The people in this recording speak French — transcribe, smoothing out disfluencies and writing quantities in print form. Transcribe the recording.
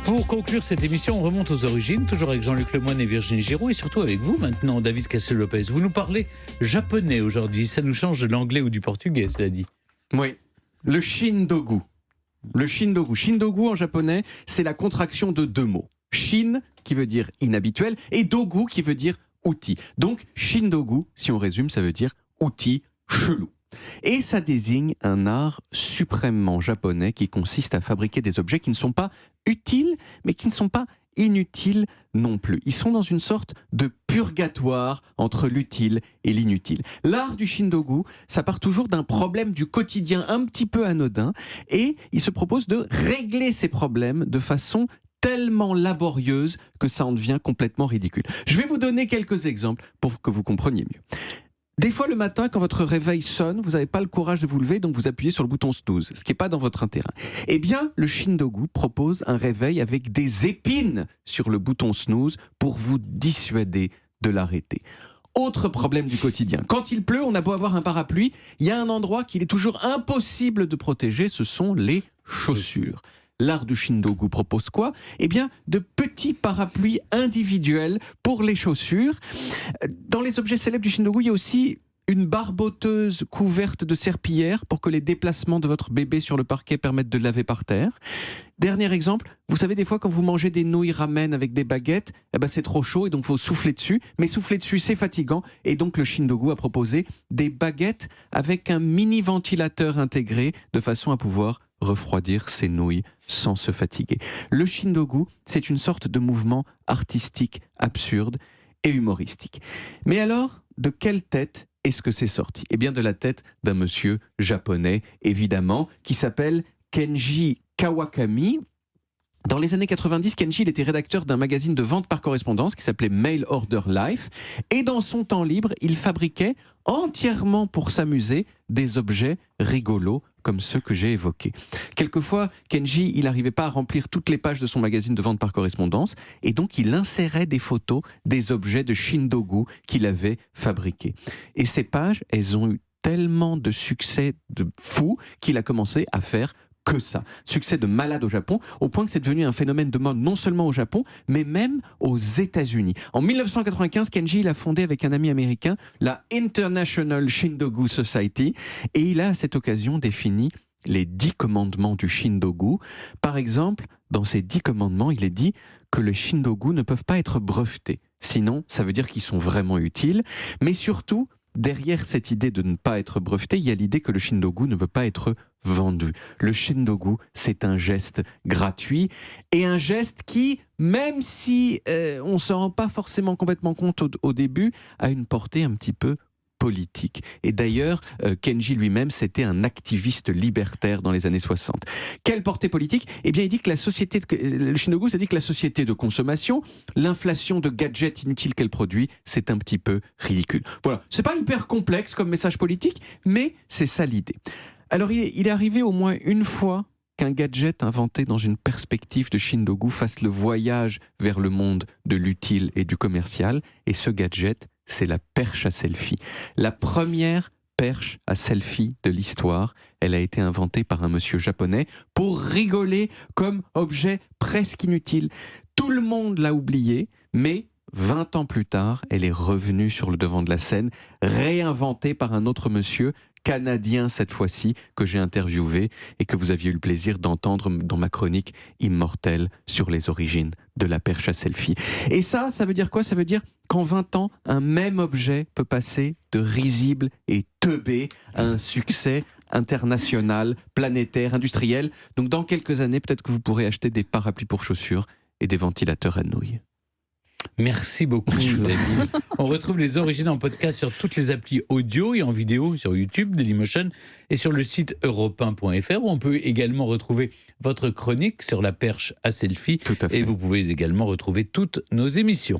Pour conclure cette émission, on remonte aux origines, toujours avec Jean-Luc Lemoyne et Virginie Giraud, et surtout avec vous maintenant, David Castel-Lopez. Vous nous parlez japonais aujourd'hui, ça nous change de l'anglais ou du portugais, cela dit. Oui, le shindogu. Le shindogu. Shindogu en japonais, c'est la contraction de deux mots. Shin, qui veut dire inhabituel, et dogu, qui veut dire outil. Donc, shindogu, si on résume, ça veut dire outil chelou. Et ça désigne un art suprêmement japonais qui consiste à fabriquer des objets qui ne sont pas utiles, mais qui ne sont pas inutiles non plus. Ils sont dans une sorte de purgatoire entre l'utile et l'inutile. L'art du shindogu, ça part toujours d'un problème du quotidien un petit peu anodin, et il se propose de régler ces problèmes de façon tellement laborieuse que ça en devient complètement ridicule. Je vais vous donner quelques exemples pour que vous compreniez mieux. Des fois, le matin, quand votre réveil sonne, vous n'avez pas le courage de vous lever, donc vous appuyez sur le bouton snooze, ce qui n'est pas dans votre intérêt. Eh bien, le shindogu propose un réveil avec des épines sur le bouton snooze pour vous dissuader de l'arrêter. Autre problème du quotidien. Quand il pleut, on a beau avoir un parapluie, il y a un endroit qu'il est toujours impossible de protéger, ce sont les chaussures. L'art du shindogu propose quoi ? Eh bien, de petits parapluies individuels pour les chaussures. Dans les objets célèbres du shindogu, il y a aussi une barboteuse couverte de serpillière pour que les déplacements de votre bébé sur le parquet permettent de laver par terre. Dernier exemple, vous savez des fois quand vous mangez des nouilles ramen avec des baguettes, eh ben c'est trop chaud et donc il faut souffler dessus. Mais souffler dessus c'est fatigant et donc le shindogu a proposé des baguettes avec un mini ventilateur intégré de façon à pouvoir refroidir ses nouilles sans se fatiguer. Le shindogu, c'est une sorte de mouvement artistique absurde et humoristique. Mais alors, de quelle tête est-ce que c'est sorti ? Eh bien de la tête d'un monsieur japonais, évidemment, qui s'appelle Kenji Kawakami. Dans les années 90, Kenji il était rédacteur d'un magazine de vente par correspondance qui s'appelait Mail Order Life. Et dans son temps libre, il fabriquait entièrement pour s'amuser des objets rigolos comme ceux que j'ai évoqués. Quelquefois, Kenji, il n'arrivait pas à remplir toutes les pages de son magazine de vente par correspondance et donc il insérait des photos des objets de shindogu qu'il avait fabriqués. Et ces pages, elles ont eu tellement de succès de fou qu'il a commencé à faire que ça. Succès de malade au Japon, au point que c'est devenu un phénomène de mode non seulement au Japon, mais même aux États-Unis. En 1995, Kenji il a fondé avec un ami américain la International Shindogu Society et il a à cette occasion défini les 10 commandements du shindogu. Par exemple, dans ces 10 commandements, il est dit que les shindogu ne peuvent pas être brevetés. Sinon, ça veut dire qu'ils sont vraiment utiles, mais surtout, derrière cette idée de ne pas être breveté, il y a l'idée que le shindogu ne peut pas être vendu. Le shindogu, c'est un geste gratuit et un geste qui, même si on ne s'en rend pas forcément complètement compte au début, a une portée un petit peu politique. Et d'ailleurs, Kenji lui-même, c'était un activiste libertaire dans les années 60. Quelle portée politique ? Eh bien, il dit que le shindogu, ça dit que la société de consommation, l'inflation de gadgets inutiles qu'elle produit, c'est un petit peu ridicule. Voilà, c'est pas hyper complexe comme message politique, mais c'est ça l'idée. Alors, il est arrivé au moins une fois qu'un gadget inventé dans une perspective de shindogu fasse le voyage vers le monde de l'utile et du commercial, et ce gadget, c'est la perche à selfie. La première perche à selfie de l'histoire, elle a été inventée par un monsieur japonais pour rigoler comme objet presque inutile. Tout le monde l'a oublié, mais 20 ans plus tard, elle est revenue sur le devant de la scène, réinventée par un autre monsieur, canadien cette fois-ci, que j'ai interviewé et que vous aviez eu le plaisir d'entendre dans ma chronique immortelle sur les origines de la perche à selfie. Et ça veut dire quoi ? Ça veut dire qu'en 20 ans, un même objet peut passer de risible et teubé à un succès international, planétaire, industriel. Donc dans quelques années, peut-être que vous pourrez acheter des parapluies pour chaussures et des ventilateurs à nouilles. Merci beaucoup, David. On retrouve les origines en podcast sur toutes les applis audio et en vidéo sur YouTube, Dailymotion et sur le site europe1.fr où on peut également retrouver votre chronique sur la perche à selfie. Tout à fait. Et vous pouvez également retrouver toutes nos émissions.